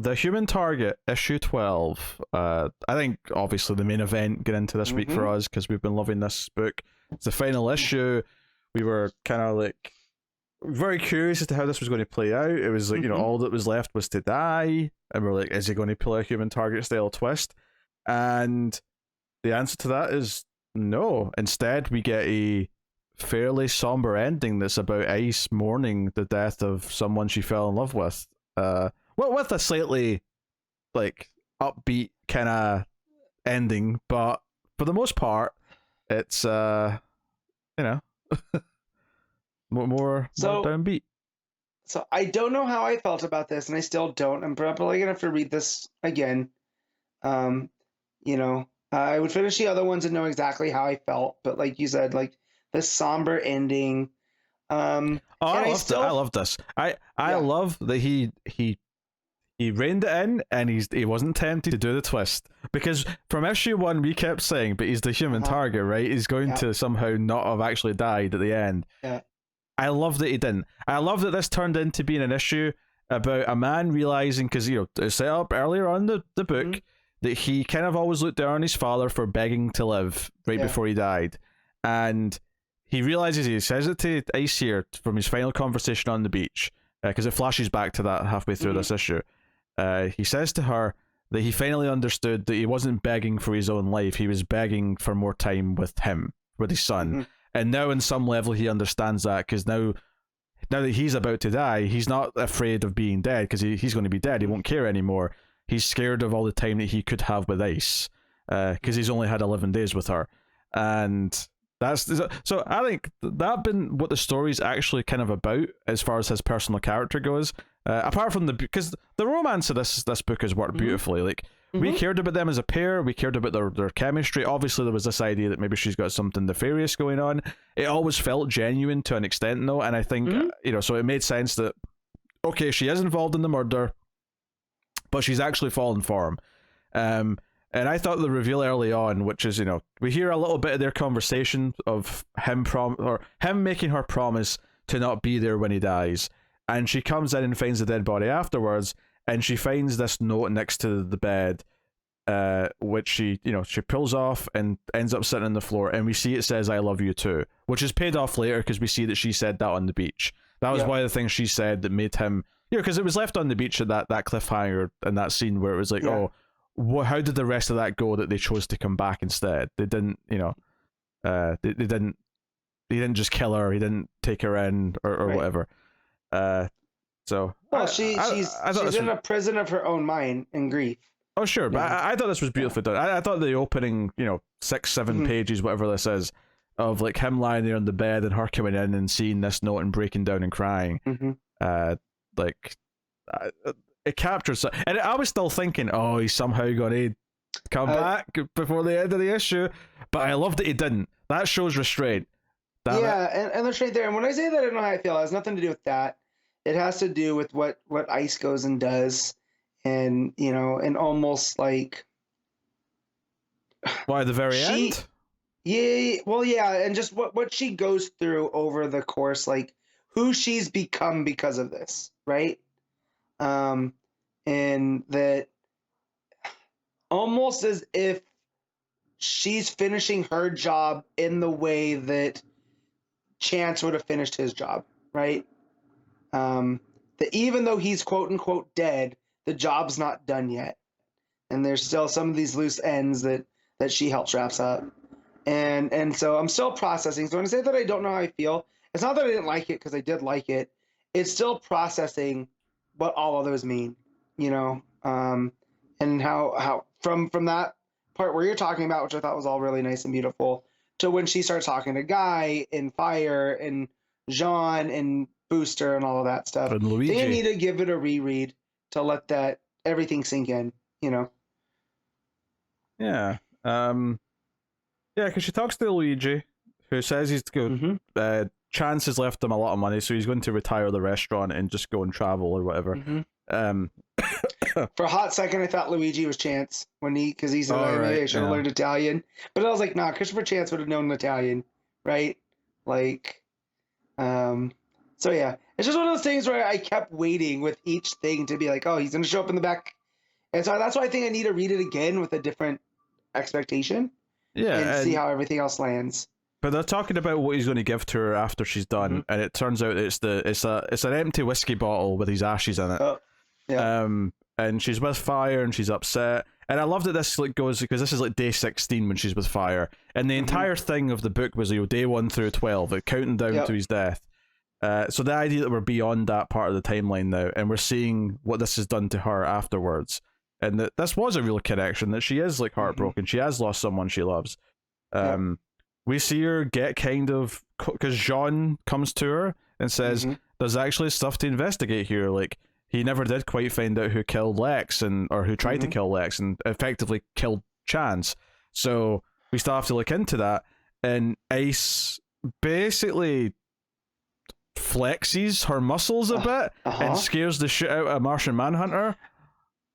The Human Target, issue 12. I think, obviously, the main event get into this week for us, because we've been loving this book. It's the final issue. We were kind of like very curious as to how this was going to play out. It was like, all that was left was to die. And we're like, is he going to play a Human Target style twist? And the answer to that is no. Instead, we get a fairly somber ending that's about Ice mourning the death of someone she fell in love with. Well, with a slightly like upbeat kind of ending, but for the most part, it's more downbeat. So I don't know how I felt about this, and I still don't. I'm probably gonna have to read this again. I would finish the other ones and know exactly how I felt, but like you said, like this somber ending. I love this. I love that he reined it in, and he wasn't tempted to do the twist, because from issue 1 we kept saying, but he's the Human Target, right? He's going to somehow not have actually died at the end. Yeah. I love that he didn't. I love that this turned into being an issue about a man realizing, because it's set up earlier on the book that he kind of always looked down on his father for begging to live before he died, and he realizes, he says it to Ice here from his final conversation on the beach, because it flashes back to that halfway through this issue. He says to her that he finally understood that he wasn't begging for his own life, he was begging for more time with him, with his son. And now on some level he understands that, because now that he's about to die, he's not afraid of being dead, because he's going to be dead. He won't care anymore. He's scared of all the time that he could have with Ice, because he's only had 11 days with her. And so I think that been what the story's actually kind of about as far as his personal character goes. Apart from because the romance of this book has worked beautifully. Like we cared about them as a pair, we cared about their chemistry. Obviously there was this idea that maybe she's got something nefarious going on. It always felt genuine to an extent though, and I think so it made sense that okay, she is involved in the murder, but she's actually fallen for him. And I thought the reveal early on, which is, we hear a little bit of their conversation of him making her promise to not be there when he dies. And she comes in and finds the dead body afterwards, and she finds this note next to the bed, which she pulls off and ends up sitting on the floor, and we see it says, "I love you too," which is paid off later because we see that she said that on the beach. That was one of the things she said that made him, because it was left on the beach at that cliffhanger in that scene where it was like, how did the rest of that go that they chose to come back instead? They didn't, they didn't just kill her. He didn't take her in or whatever. She's in a prison of her own mind and grief. Oh, sure. But I thought this was beautifully done. I thought the opening, 6-7 pages, whatever this is, of like him lying there on the bed and her coming in and seeing this note and breaking down and crying. It captures, and I was still thinking, oh, he's somehow going to come back before the end of the issue, but I loved that he didn't. That shows restraint. And there's right there. And when I say that I don't know how I feel, it has nothing to do with that. It has to do with what Ice goes and does, and and almost like why the very end. And just what she goes through over the course, like who she's become because of this, right? And that almost as if she's finishing her job in the way that Chance would have finished his job, right? That even though he's quote unquote dead, the job's not done yet. And there's still some of these loose ends that she helps wraps up. And so I'm still processing. So when I say that I don't know how I feel, it's not that I didn't like it, because I did like it. It's still processing what all of those mean, and how from that part where you're talking about, which I thought was all really nice and beautiful, to when she starts talking to Guy and Fire and Jean and Booster and all of that stuff. And Luigi. They need to give it a reread to let that everything sink in, Yeah. Because she talks to Luigi, who says he's good. Chance has left him a lot of money, so he's going to retire the restaurant and just go and travel or whatever. For a hot second, I thought Luigi was Chance because he said, maybe I should have learned Italian. But I was like, nah, Christopher Chance would have known Italian, right? Like, so So yeah, it's just one of those things where I kept waiting with each thing to be like, oh, he's gonna show up in the back, and so that's why I think I need to read it again with a different expectation and Yeah, see how everything else lands. but they're talking about what he's going to give to her after she's done, Mm-hmm. and it turns out it's an empty whiskey bottle with his ashes in it. Oh, yeah. And she's with Fire, and she's upset. And I love that this like goes because this is like day 16 when she's with Fire, and the entire thing of the book was day 1 through 12, like counting down to his death. So the idea that we're beyond that part of the timeline now, and we're seeing what this has done to her afterwards, and that this was a real connection, that she is like heartbroken, she has lost someone she loves. We see her get kind of, because Jean comes to her and says, there's actually stuff to investigate here, like he never did quite find out who killed Lex, or who tried to kill Lex and effectively killed Chance, so we still have to look into that. And Ace basically flexes her muscles a bit and scares the shit out of Martian Manhunter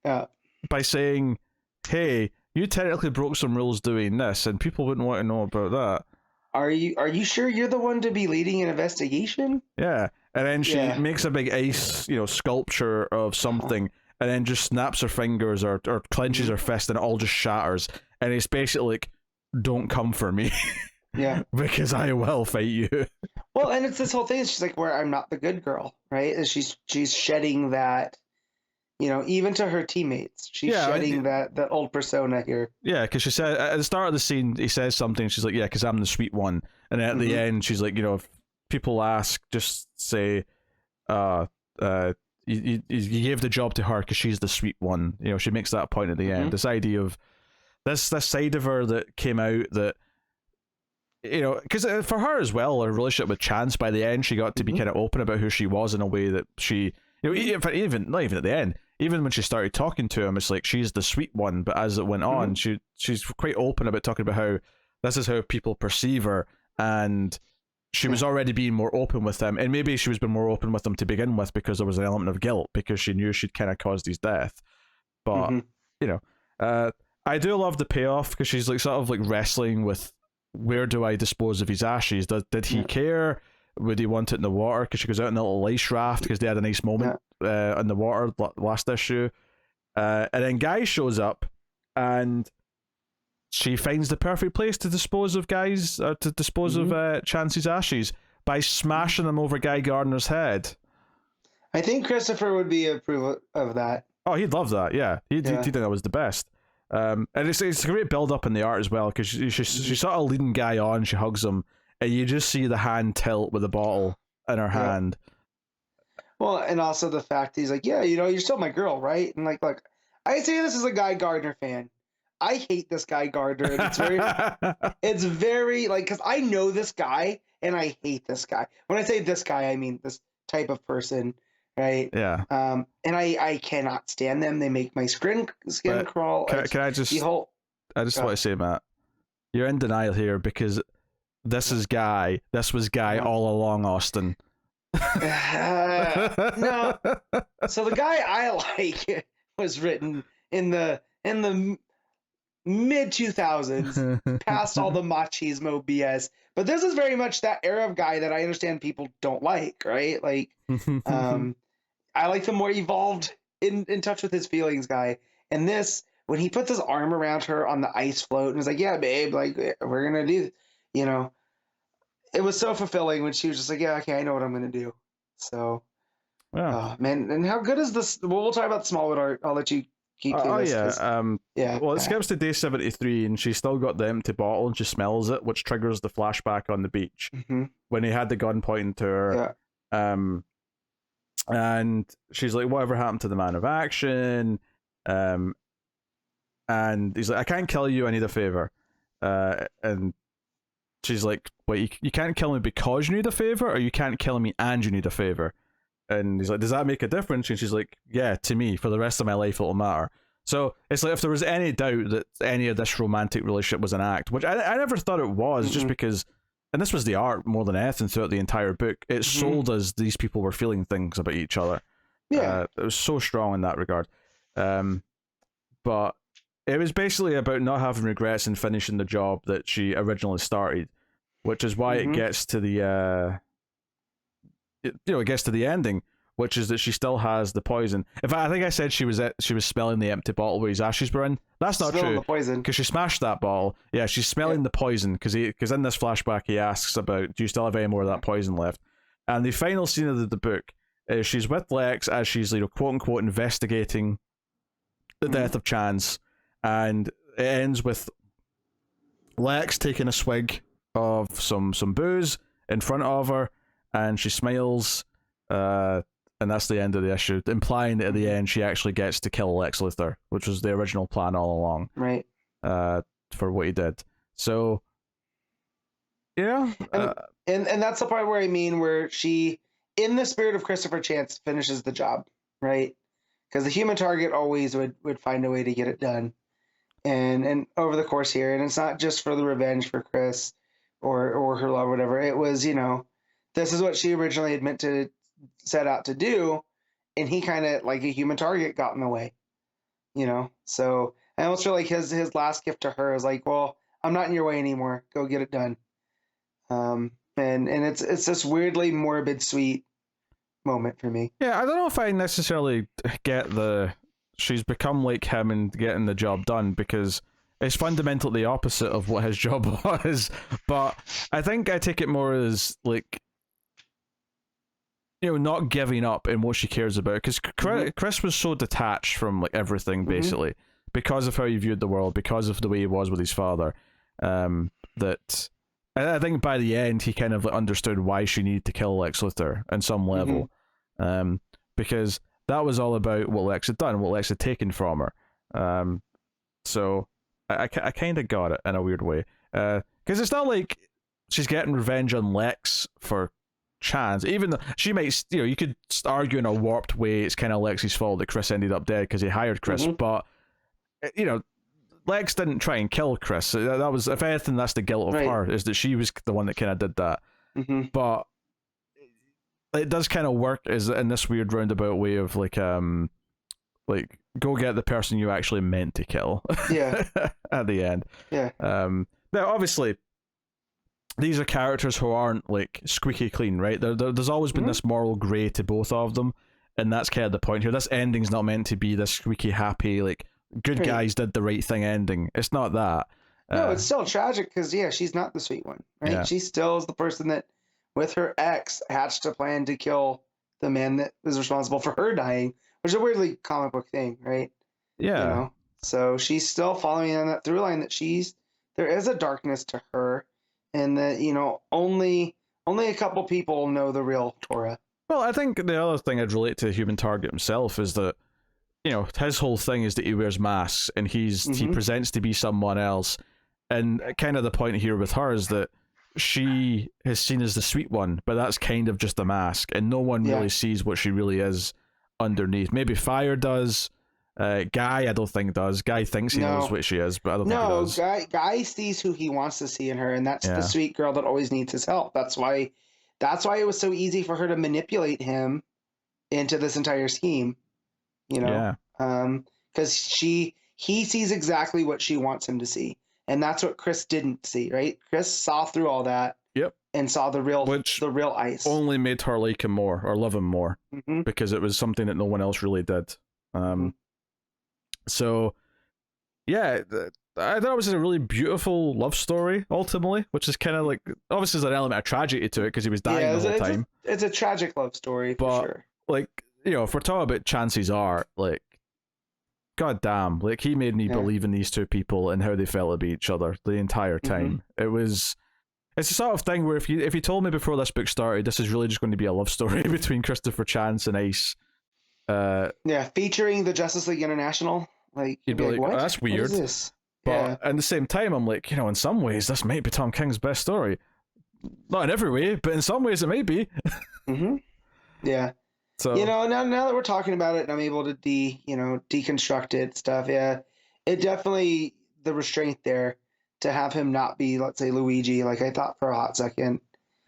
by saying, hey, you technically broke some rules doing this, and people wouldn't want to know about that. Are you sure you're the one to be leading an investigation? Yeah. And then she makes a big ice, sculpture of something, and then just snaps her fingers or clenches her fist, and it all just shatters. And it's basically like, don't come for me. Yeah. Because I will fight you. Well, and it's this whole thing. She's like, where I'm not the good girl, right? And she's shedding that, even to her teammates. She's shedding that old persona here. Yeah, because she said at the start of the scene, he says something. She's like, yeah, because I'm the sweet one. And then at the end, she's like, if people ask, just say, you gave the job to her because she's the sweet one. She makes that point at the end. This idea of this side of her that came out that, because for her as well, her relationship with Chance, by the end, she got to be kind of open about who she was in a way that she, even not even at the end, even when she started talking to him, it's like she's the sweet one. But as it went on, she's quite open about talking about how this is how people perceive her, and she was already being more open with them, and maybe she was being more open with them to begin with because there was an element of guilt because she knew she'd kind of caused his death. But I do love the payoff because she's like sort of like wrestling with, where do I dispose of his ashes? Did he care? Would he want it in the water? Because she goes out in a little ice raft because they had a nice moment in the water last issue. And then Guy shows up, and she finds the perfect place to dispose of of Chance's ashes by smashing them over Guy Gardner's head. I think Christopher would be approve of that. Oh, he'd love that. Yeah, he'd think that was the best. And it's a great build up in the art as well, because she's sort of leading Guy on, she hugs him, and you just see the hand tilt with the bottle in her hand. Well, and also the fact he's like, yeah, you're still my girl, right? And like, look, I say this as a Guy Gardner fan. I hate this Guy Gardner, and it's very like, because I know this guy and I hate this guy. When I say this guy, I mean this type of person, right? Yeah. And I cannot stand them. They make my skin crawl. Can I just want to say, Matt, you're in denial here because this was Guy all along, Austin. No. So the Guy I like was written in the mid 2000s, past all the machismo BS. But this is very much that era of Guy that I understand people don't like, right? Like, I like the more evolved, in touch with his feelings Guy. And this, when he puts his arm around her on the ice float and was like, yeah, babe, like, we're gonna do, it was so fulfilling when she was just like, yeah, okay, I know what I'm gonna do. So, man, and how good is this? We'll talk about Smallwood art. I'll let you keep Well, it skips to day 73, and she's still got the empty bottle, and she smells it, which triggers the flashback on the beach when he had the gun pointing to her. And she's like, whatever happened to the man of action? And he's like, I can't kill you, I need a favor. And she's like, wait, you can't kill me because you need a favor, or you can't kill me and you need a favor? And he's like, does that make a difference? And she's like, yeah, to me, for the rest of my life, it'll matter. So it's like, if there was any doubt that any of this romantic relationship was an act, which I never thought it was, just because, and this was the art more than anything throughout the entire book, it sold us these people were feeling things about each other. It was so strong in that regard. But it was basically about not having regrets and finishing the job that she originally started, which is why it gets to the it gets to the ending, which is that she still has the poison. In fact, I think I said she was smelling the empty bottle where his ashes were in. That's not Smelling true. the poison. Because she smashed that bottle. Yeah, she's smelling the poison because in this flashback he asks about, do you still have any more of that poison left? And the final scene of the book is she's with Lex as she's, quote unquote, investigating the death of Chance, and it ends with Lex taking a swig of some booze in front of her, and she smiles, and that's the end of the issue, implying that at the end she actually gets to kill Lex Luthor, which was the original plan all along, right? For what he did. So, yeah, and that's the part where where she, in the spirit of Christopher Chance, finishes the job, right? Because the Human Target always would find a way to get it done, and over the course here, and it's not just for the revenge for Chris or her love or whatever. It was, this is what she originally had meant to set out to do, and he kind of, like a Human Target, got in the way, So I almost feel like his last gift to her is like, well, I'm not in your way anymore. Go get it done. And it's this weirdly morbid, sweet moment for me. Yeah, I don't know if I necessarily get she's become like him and getting the job done, because it's fundamentally the opposite of what his job was. But I think I take it more as like, not giving up in what she cares about, because Chris was so detached from like everything basically, because of how he viewed the world, because of the way he was with his father, that I think by the end he kind of like understood why she needed to kill Lex Luthor on some level, because that was all about what Lex had done, what Lex had taken from her. So I kind of got it in a weird way, because it's not like she's getting revenge on Lex for Chance, even though she might, you could argue in a warped way it's kind of Lex's fault that Chris ended up dead because he hired Chris, but Lex didn't try and kill Chris. That was, if anything, that's the guilt of her, is that she was the one that kind of did that. But it does kind of work as in this weird roundabout way of like go get the person you actually meant to kill. Yeah. At the end. Yeah. Now, obviously, these are characters who aren't like squeaky clean, right? There's always been this moral grey to both of them, and that's kind of the point here. This ending's not meant to be this squeaky happy, like, good guys did the right thing ending. It's not that. No, it's still tragic because, she's not the sweet one, right? Yeah. She still is the person that, with her ex, hatched a plan to kill the man that was responsible for her dying, which is a weirdly comic book thing, right? Yeah. So she's still following on that through line that there is a darkness to her, and that, only a couple people know the real Torah. Well, I think the other thing I'd relate to Human Target himself is that, his whole thing is that he wears masks and he presents to be someone else. And kind of the point here with her is that she is seen as the sweet one, but that's kind of just a mask, and no one really sees what she really is underneath. Maybe Fire does. Guy, I don't think does. Guy thinks he knows what she is, but I don't think he does. No, Guy sees who he wants to see in her, and that's the sweet girl that always needs his help. That's why it was so easy for her to manipulate him into this entire scheme. Because he sees exactly what she wants him to see, and that's what Chris didn't see. Right? Chris saw through all that. Yep. And saw the real ice. Only made her like him more or love him more, because it was something that no one else really did. So, yeah, I thought it was a really beautiful love story, ultimately, which is kind of like, obviously there's an element of tragedy to it because he was dying the whole time. It's a tragic love story, for sure. Like, if we're talking about Chance's art, like, god damn, like, he made me believe in these two people and how they felt about each other the entire time. It's the sort of thing where if you told me before this book started, this is really just going to be a love story between Christopher Chance and Ice. Featuring the Justice League International. Like, you'd be like, what? Oh, that's weird. What is this? But at the same time, I'm like, in some ways, this might be Tom King's best story. Not in every way, but in some ways it may be. Yeah. So now that we're talking about it, and I'm able to deconstruct it stuff. Yeah, it definitely, the restraint there to have him not be, let's say, Luigi, like I thought for a hot second,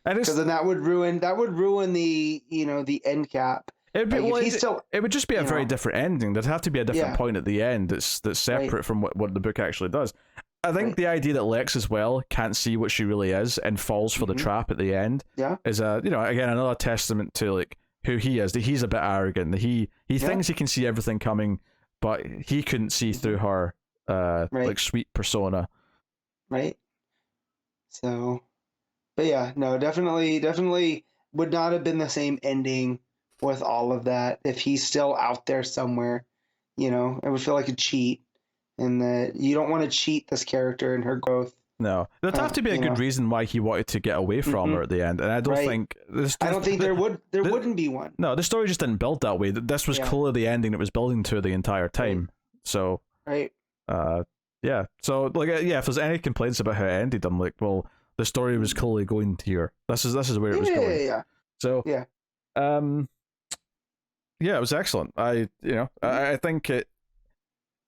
because then that would ruin the the end cap. It'd be, it would just be a very different ending. There'd have to be a different point at the end that's separate from what the book actually does. I think right? the idea that Lex as well can't see what she really is and falls for the trap at the end is a, you know, again, another testament to like who he is, that he's a bit arrogant, that he thinks he can see everything coming, but he couldn't see through her like sweet persona. Right. So, but yeah, no, definitely would not have been the same ending with all of that if he's still out there somewhere. You know, it would feel like a cheat, and that you don't want to cheat this character and her growth. No, there'd have to be a good reason why he wanted to get away from her at the end, and I don't think I don't think there wouldn't be one. No, the story just didn't build that way. This was clearly the ending it was building to the entire time. So yeah. So like if there's any complaints about how it ended, I'm like, well, the story was clearly going here. This is where it was going. Yeah. So it was excellent. I think it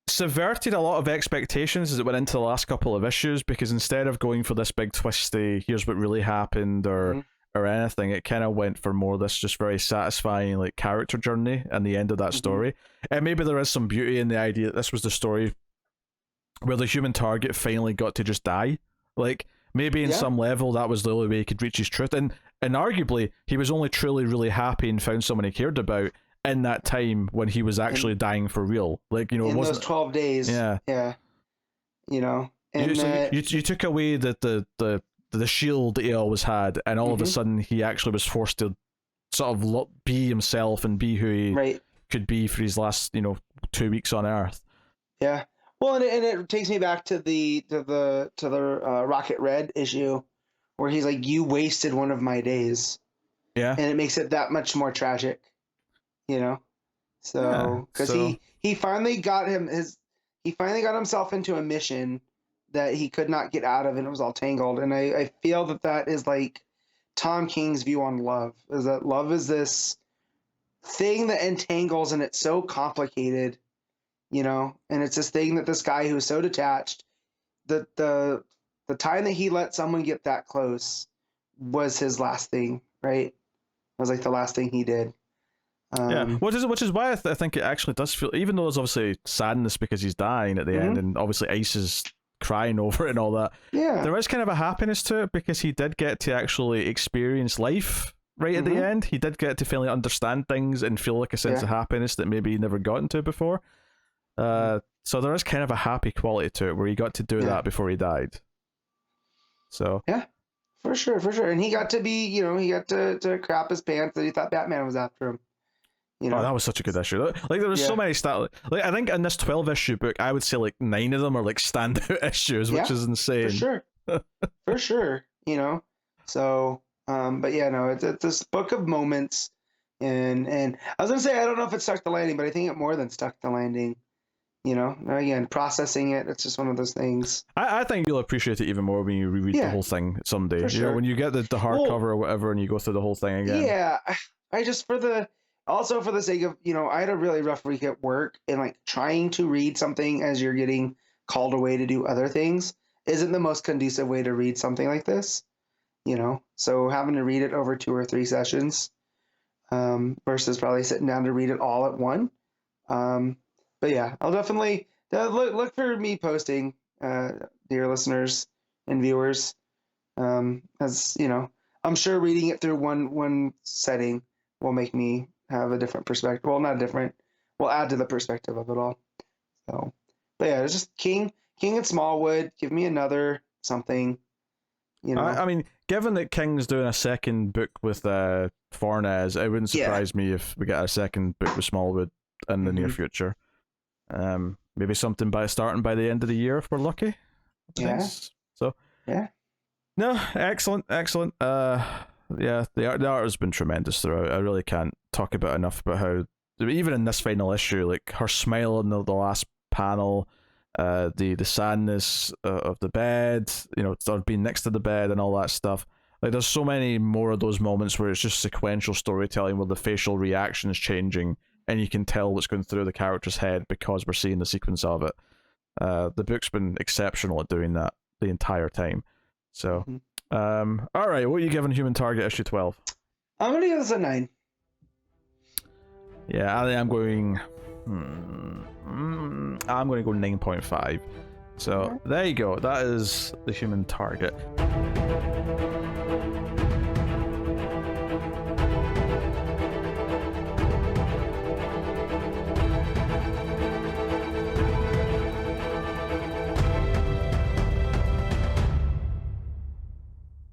subverted a lot of expectations as it went into the last couple of issues, because instead of going for this big twisty, here's what really happened or anything, it kind of went for more this just very satisfying like character journey and the end of that story. And maybe there is some beauty in the idea that this was the story where the human target finally got to just die. Like maybe in some level that was the only way he could reach his truth, and arguably he was only truly really happy and found someone he cared about in that time when he was actually dying for real. Like, you know, in those 12 days. You know, and you took away the shield that he always had, and all of a sudden he actually was forced to sort of be himself and be who he could be for his last 2 weeks on Earth. Yeah. Well, and it takes me back to the Rocket Red issue, where he's like, "You wasted one of my days." Yeah. And it makes it that much more tragic, you know. So because he finally got himself into a mission that he could not get out of, and it was all tangled. And I feel that is like Tom King's view on love, is that love is this thing that entangles, and it's so complicated. You know, and it's this thing that this guy who's so detached, the time that he let someone get that close was his last thing, right? It was like the last thing he did. Which is why I think it actually does feel, even though there's obviously sadness because he's dying at the end, and obviously Ice is crying over it and all that. Yeah, there is kind of a happiness to it because he did get to actually experience life right at the end. He did get to finally understand things and feel like a sense of happiness that maybe he never got into before. So there is kind of a happy quality to it where he got to do that before he died. So yeah, for sure. And he got to be, he got to crap his pants that he thought Batman was after him. You know? Oh, that was such a good issue. Like there was so many like I think in this 12-issue book, I would say like 9 of them are like standout issues, which is insane. For sure. You know. So, but yeah, no, it's this book of moments, and I was gonna say I don't know if it stuck the landing, but I think it more than stuck the landing. You know, again, processing it, it's just one of those things. I think you'll appreciate it even more when you reread the whole thing someday. For sure. You know, when you get the hardcover or whatever and you go through the whole thing again. Yeah, I just for the sake of, I had a really rough week at work, and like trying to read something as you're getting called away to do other things isn't the most conducive way to read something like this. So having to read it over 2 or 3 sessions versus probably sitting down to read it all at one. But yeah, I'll definitely look for me posting, dear listeners and viewers, as I'm sure reading it through one setting will make me have a different perspective. Well, not different. Will add to the perspective of it all. So, but yeah, it's just King and Smallwood. Give me another something. I mean, given that King's doing a second book with Fornes, it wouldn't surprise me if we get a second book with Smallwood in the near future. Maybe something starting by the end of the year if we're lucky. So no, excellent. The art has been tremendous throughout. I really can't talk about enough about how, even in this final issue, like her smile in the last panel, the sadness of the bed, sort of being next to the bed and all that stuff. Like there's so many more of those moments where it's just sequential storytelling where the facial reaction is changing and you can tell what's going through the character's head because we're seeing the sequence of it. The book's been exceptional at doing that the entire time. So, all right, what are you giving Human Target issue 12? I'm going to give this a 9. Yeah, I think I'm going... I'm going to go 9.5. So there you go. That is the human target.